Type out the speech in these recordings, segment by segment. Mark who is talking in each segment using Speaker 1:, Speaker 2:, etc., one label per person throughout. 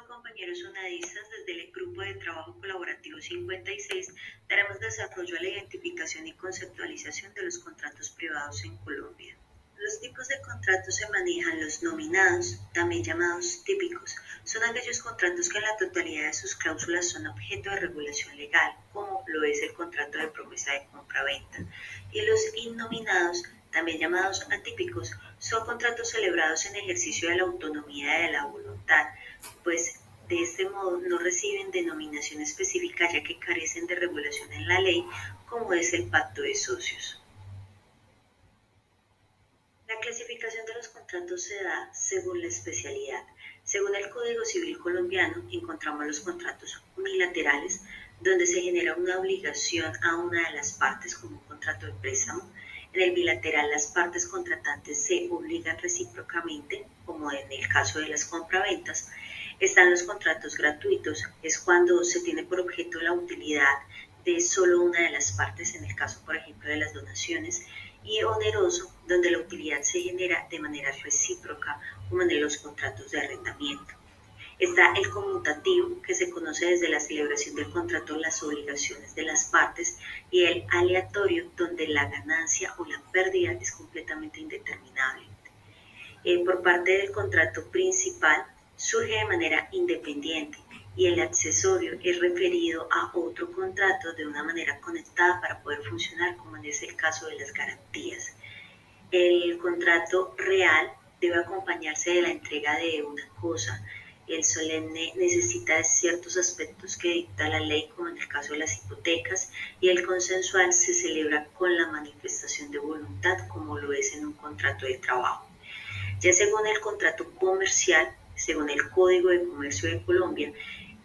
Speaker 1: Hola compañeros sonadistas, desde el Grupo de Trabajo Colaborativo 56 daremos desarrollo a la identificación y conceptualización de los contratos privados en Colombia. Los tipos de contratos se manejan los nominados, también llamados típicos. Son aquellos contratos que en la totalidad de sus cláusulas son objeto de regulación legal, como lo es el contrato de promesa de compra-venta. Y los innominados, también llamados atípicos, son contratos celebrados en ejercicio de la autonomía de la voluntad, pues de este modo no reciben denominación específica ya que carecen de regulación en la ley, como es el pacto de socios. La clasificación de los contratos se da según la especialidad. Según el Código Civil colombiano, encontramos los contratos unilaterales, donde se genera una obligación a una de las partes como un contrato de préstamo. En el bilateral, las partes contratantes se obligan recíprocamente, como en el caso de las compraventas. Están los contratos gratuitos, es cuando se tiene por objeto la utilidad de solo una de las partes, en el caso, por ejemplo, de las donaciones, y oneroso, donde la utilidad se genera de manera recíproca, como en los contratos de arrendamiento. Está el conmutativo, que se conoce desde la celebración del contrato las obligaciones de las partes, y el aleatorio, donde la ganancia o la pérdida es completamente indeterminable. Por parte del contrato principal surge de manera independiente y el accesorio es referido a otro contrato de una manera conectada para poder funcionar, como es el caso de las garantías. El contrato real debe acompañarse de la entrega de una cosa. El solemne necesita de ciertos aspectos que dicta la ley, como en el caso de las hipotecas, y el consensual se celebra con la manifestación de voluntad, como lo es en un contrato de trabajo. Ya según el contrato comercial, según el Código de Comercio de Colombia,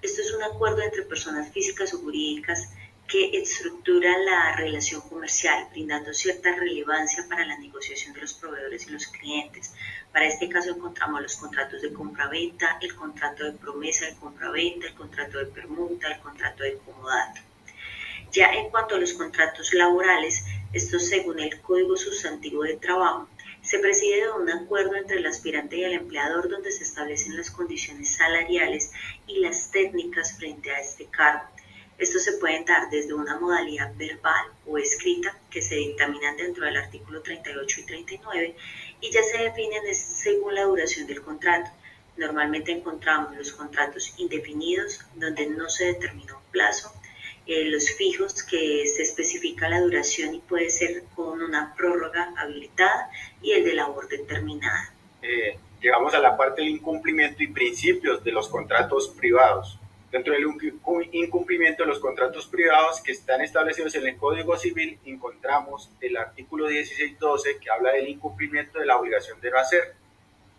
Speaker 1: esto es un acuerdo entre personas físicas o jurídicas que estructura la relación comercial, brindando cierta relevancia para la negociación de los proveedores y los clientes. Para este caso encontramos los contratos de compra-venta, el contrato de promesa de compra-venta, el contrato de permuta, el contrato de comodato. Ya en cuanto a los contratos laborales, estos según el Código Sustantivo de Trabajo, se preside de un acuerdo entre el aspirante y el empleador donde se establecen las condiciones salariales y las técnicas frente a este cargo. Estos se pueden dar desde una modalidad verbal o escrita que se dictaminan dentro del artículo 38 y 39 y ya se definen según la duración del contrato. Normalmente encontramos los contratos indefinidos donde no se determina un plazo, los fijos que se especifica la duración y puede ser con una prórroga habilitada y el de labor determinada.
Speaker 2: Llegamos a la parte del incumplimiento y principios de los contratos privados. Dentro del incumplimiento de los contratos privados que están establecidos en el Código Civil encontramos el artículo 16.12 que habla del incumplimiento de la obligación de no hacer,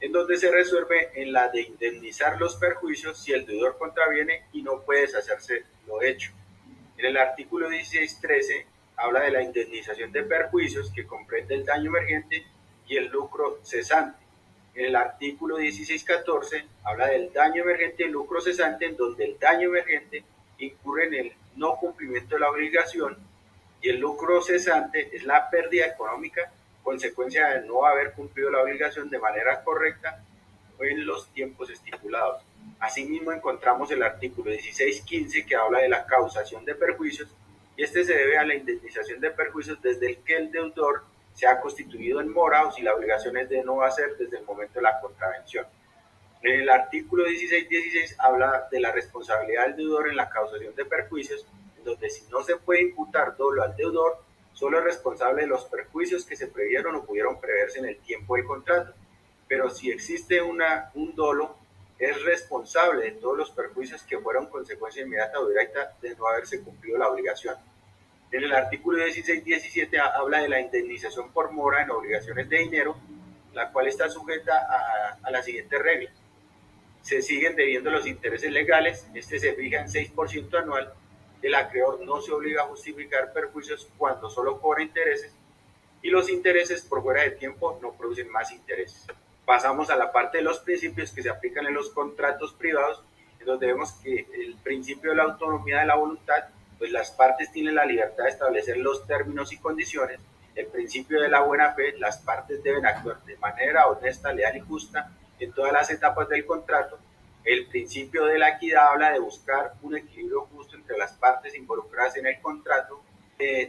Speaker 2: en donde se resuelve en la de indemnizar los perjuicios si el deudor contraviene y no puede deshacerse lo hecho. En el artículo 16.13 habla de la indemnización de perjuicios que comprende el daño emergente y el lucro cesante. En el artículo 16.14 habla del daño emergente y el lucro cesante, en donde el daño emergente incurre en el no cumplimiento de la obligación y el lucro cesante es la pérdida económica consecuencia de no haber cumplido la obligación de manera correcta o en los tiempos estipulados. Asimismo encontramos el artículo 16.15 que habla de la causación de perjuicios y este se debe a la indemnización de perjuicios desde el que el deudor se ha constituido en mora o si la obligación es de no hacer desde el momento de la contravención. En el artículo 16.16 habla de la responsabilidad del deudor en la causación de perjuicios, en donde si no se puede imputar dolo al deudor, solo es responsable de los perjuicios que se previeron o pudieron preverse en el tiempo del contrato. Pero si existe un dolo, es responsable de todos los perjuicios que fueron consecuencia inmediata o directa de no haberse cumplido la obligación. En el artículo 16.17 habla de la indemnización por mora en obligaciones de dinero, la cual está sujeta a la siguiente regla. Se siguen debiendo los intereses legales, este se fija en 6% anual, el acreedor no se obliga a justificar perjuicios cuando solo cobra intereses y los intereses por fuera de tiempo no producen más intereses. Pasamos a la parte de los principios que se aplican en los contratos privados, en donde vemos que el principio de la autonomía de la voluntad, pues las partes tienen la libertad de establecer los términos y condiciones. El principio de la buena fe, las partes deben actuar de manera honesta, leal y justa en todas las etapas del contrato. El principio de la equidad habla de buscar un equilibrio justo entre las partes involucradas en el contrato.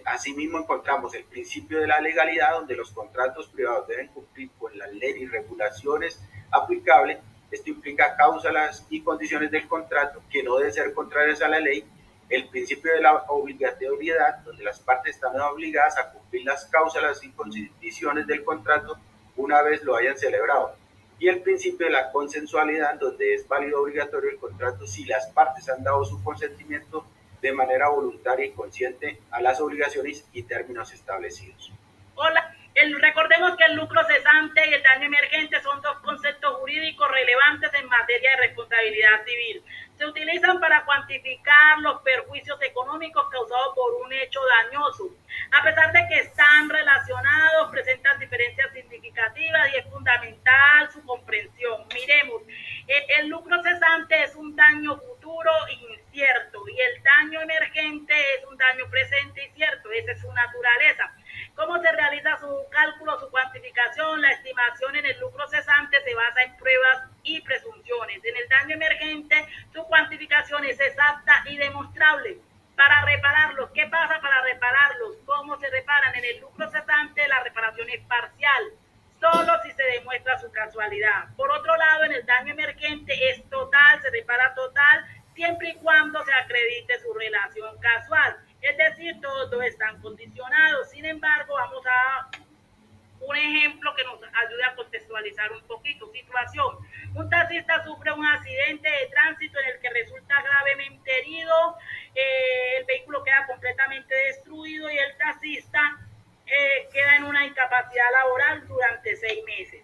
Speaker 2: Asimismo, encontramos el principio de la legalidad, donde los contratos privados deben cumplir con la ley y regulaciones aplicables. Esto implica cláusulas y condiciones del contrato que no deben ser contrarias a la ley. El principio de la obligatoriedad, donde las partes están obligadas a cumplir las cláusulas y condiciones del contrato una vez lo hayan celebrado. Y el principio de la consensualidad, donde es válido obligatorio el contrato si las partes han dado su consentimiento de manera voluntaria y consciente a las obligaciones y términos establecidos.
Speaker 3: Hola, recordemos que el lucro cesante y el daño emergente son dos conceptos jurídicos relevantes en materia de responsabilidad civil. Se utilizan para cuantificar los perjuicios económicos causados por un hecho dañoso. A pesar de que están relacionados, presentan diferencias significativas y es fundamental su comprensión. Miremos, el lucro cesante es un daño futuro incierto y el daño emergente es un daño presente y cierto. Esa es su naturaleza. ¿Cómo se realiza su cálculo, su cuantificación? La estimación en el lucro cesante se basa en pruebas y presunciones. En el daño emergente, su cuantificación es exacta y demostrable. Para repararlos, ¿qué pasa para repararlos? ¿Cómo se reparan? En el lucro cesante, la reparación es parcial, solo si se demuestra su casualidad. Por otro lado, en el daño emergente es total, se repara total, siempre y cuando se acredite su relación casual. Es decir, todos están condicionados. Sin embargo, vamos a un ejemplo que nos ayude a contextualizar un poquito. Situación: un taxista sufre un accidente de tránsito en el que resulta gravemente herido, el vehículo queda completamente destruido y el taxista queda en una incapacidad laboral durante 6 meses.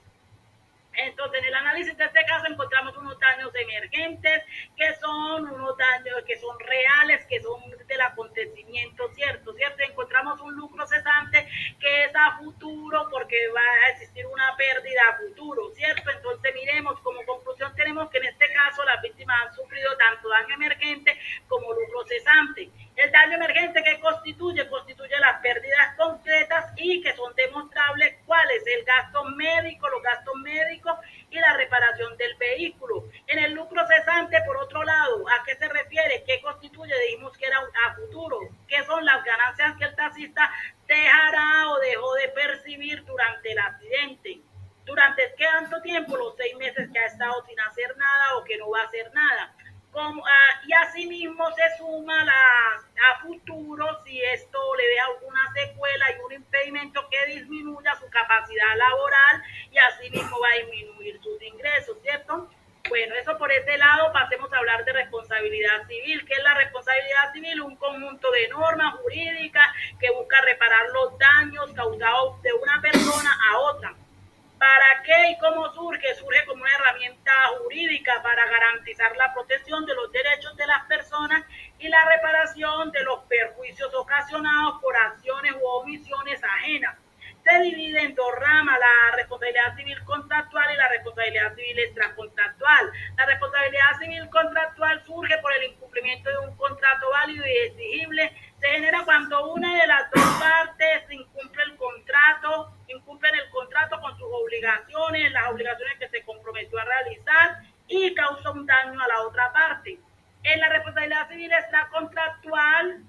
Speaker 3: Entonces, en el análisis de este caso encontramos unos daños emergentes, que son unos daños que son reales, que son del acontecimiento, ¿cierto? Encontramos un lucro cesante que es a futuro porque va a existir una pérdida a futuro, ¿cierto? Entonces, miremos, como conclusión tenemos que en este caso las víctimas han sufrido tanto daño emergente como lucro cesante. El daño emergente, ¿qué constituye? Constituye las pérdidas concretas y que son demostrables. ¿Cuál es? El gasto médico, los gastos médicos y la reparación del vehículo. En el lucro cesante, por otro lado, ¿a qué se refiere? ¿Qué constituye? Dijimos que era a futuro. ¿Qué son las ganancias que el taxista dejará o dejó de percibir durante el accidente? ¿Durante qué tanto tiempo? Los 6 meses que ha estado sin hacer nada o que no va a hacer nada. Y asimismo se suma a futuro si esto le deja alguna secuela y un impedimento que disminuya su capacidad laboral y asimismo va a disminuir sus ingresos, ¿cierto? Bueno, eso por ese lado. Pasemos a hablar de responsabilidad civil. ¿Qué es la responsabilidad civil? Un conjunto de normas jurídicas que busca reparar los daños causados de una persona a otra. ¿Para qué y cómo surge? Surge como una herramienta jurídica para garantizar la protección de los derechos de las personas y la reparación de los perjuicios ocasionados por acciones u omisiones ajenas. Se divide en dos ramas: la responsabilidad civil contractual y la responsabilidad civil extracontractual. La responsabilidad civil contractual surge por el incumplimiento de un contrato válido y exigible. Se genera cuando una de las dos partes incumplen el contrato con sus obligaciones, las obligaciones que se comprometió a realizar, y causa un daño a la otra parte. En la responsabilidad civil extracontractual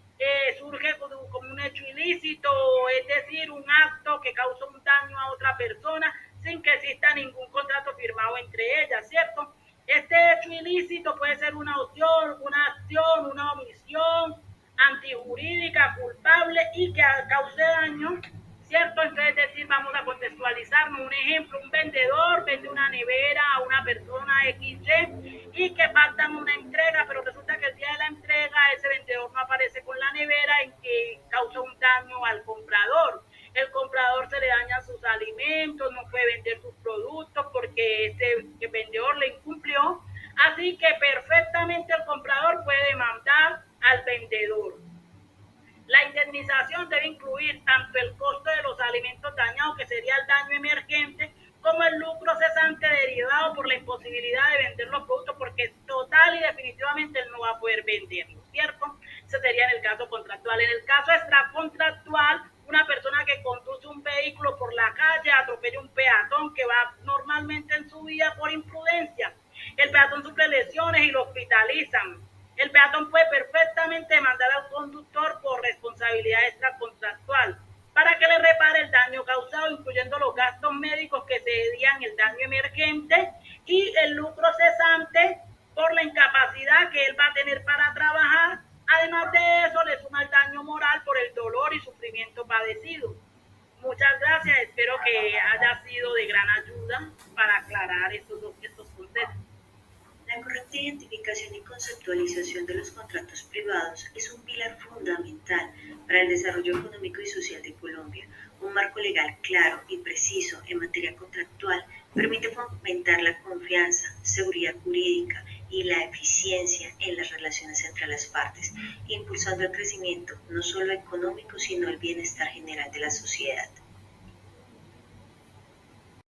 Speaker 3: surge como un hecho ilícito, es decir, un acto que causa un daño a otra persona sin que exista ningún contrato firmado entre ellas, ¿cierto? Este hecho ilícito puede ser una acción, una omisión antijurídica, culpable y que cause daño, ¿cierto? Entonces, es decir, vamos a contextualizarnos. Un ejemplo: un vendedor vende una nevera a una persona XY y que faltan una entrega, pero resulta que el día de la entrega ese vendedor no aparece con la nevera, en que causa un daño al comprador. El comprador se le dañan sus alimentos, no puede vender sus productos porque ese vendedor le incumplió. Así que perfectamente el comprador puede demandar al vendedor. La indemnización debe incluir tanto el costo de los alimentos dañados, que sería el daño emergente, como el lucro cesante derivado por la imposibilidad de vender los productos, porque total y definitivamente él no va a poder venderlos, ¿cierto? Ese sería en el caso contractual. En el caso extracontractual, una persona que conduce un vehículo por la calle atropella un peatón que va normalmente en su vía por imprudencia. El peatón sufre lesiones y lo hospitalizan. El peatón puede perfectamente demandar al conductor por responsabilidad extracontractual para que le repare el daño causado, incluyendo los gastos médicos que se debían, el daño emergente y el lucro cesante por la incapacidad que él va a tener para trabajar. Además de eso, le suma el daño moral por el dolor y sufrimiento padecido. Muchas gracias, espero que haya sido de gran ayuda para aclarar estos conceptos.
Speaker 1: La correcta identificación y conceptualización de los contratos privados es un pilar fundamental para el desarrollo económico y social de Colombia. Un marco legal claro y preciso en materia contractual permite fomentar la confianza, seguridad jurídica y la eficiencia en las relaciones entre las partes, impulsando el crecimiento no solo económico, sino el bienestar general de la sociedad.